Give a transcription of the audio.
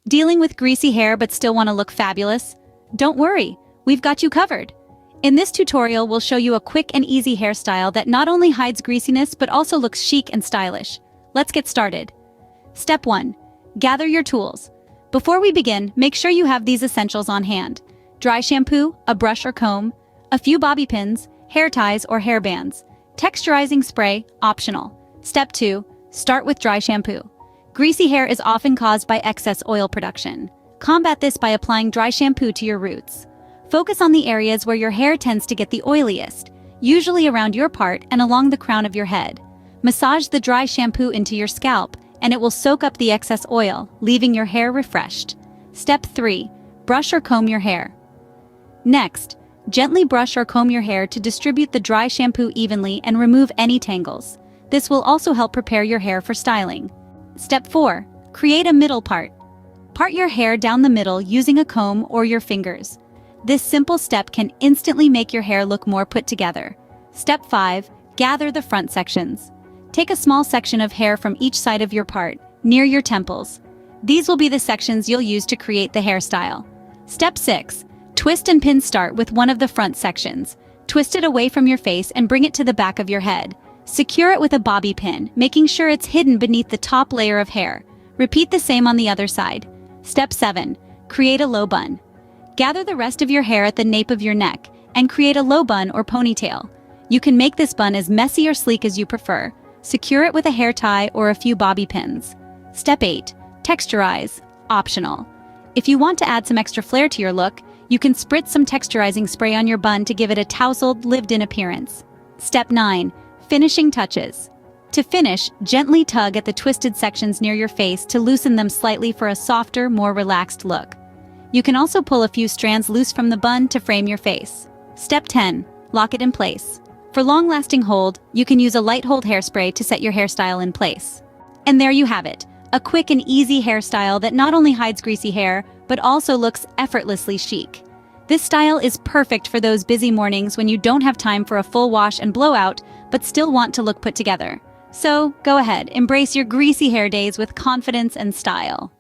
Dealing with greasy hair but still want to look fabulous? Don't worry, we've got you covered. In this tutorial, we'll show you a quick and easy hairstyle that not only hides greasiness but also looks chic and stylish. Let's get started. Step 1. Gather your tools. Before we begin, make sure you have these essentials on hand: dry shampoo, a brush or comb, a few bobby pins, hair ties or hair bands. Texturizing spray, optional. Step 2. Start with dry shampoo. Greasy hair is often caused by excess oil production. Combat this by applying dry shampoo to your roots. Focus on the areas where your hair tends to get the oiliest, usually around your part and along the crown of your head. Massage the dry shampoo into your scalp, and it will soak up the excess oil, leaving your hair refreshed. Step 3. Brush or comb your hair. Next, gently brush or comb your hair to distribute the dry shampoo evenly and remove any tangles. This will also help prepare your hair for styling. Step 4. Create a middle part. Part your hair down the middle using a comb or your fingers. This simple step can instantly make your hair look more put together. Step 5. Gather the front sections. Take a small section of hair from each side of your part, near your temples. These will be the sections you'll use to create the hairstyle. Step 6. Twist and pin. Start with one of the front sections. Twist it away from your face and bring it to the back of your head. Secure it with a bobby pin, making sure it's hidden beneath the top layer of hair. Repeat the same on the other side. Step 7. Create a low bun. Gather the rest of your hair at the nape of your neck and create a low bun or ponytail. You can make this bun as messy or sleek as you prefer. Secure it with a hair tie or a few bobby pins. Step 8. Texturize, optional. If you want to add some extra flair to your look, you can spritz some texturizing spray on your bun to give it a tousled, lived-in appearance. Step 9. Finishing touches. To finish, gently tug at the twisted sections near your face to loosen them slightly for a softer, more relaxed look. You can also pull a few strands loose from the bun to frame your face. Step 10. Lock it in place. For long-lasting hold, you can use a light hold hairspray to set your hairstyle in place. And there you have it, a quick and easy hairstyle that not only hides greasy hair, but also looks effortlessly chic. This style is perfect for those busy mornings when you don't have time for a full wash and blowout, but still want to look put together. So, go ahead, embrace your greasy hair days with confidence and style.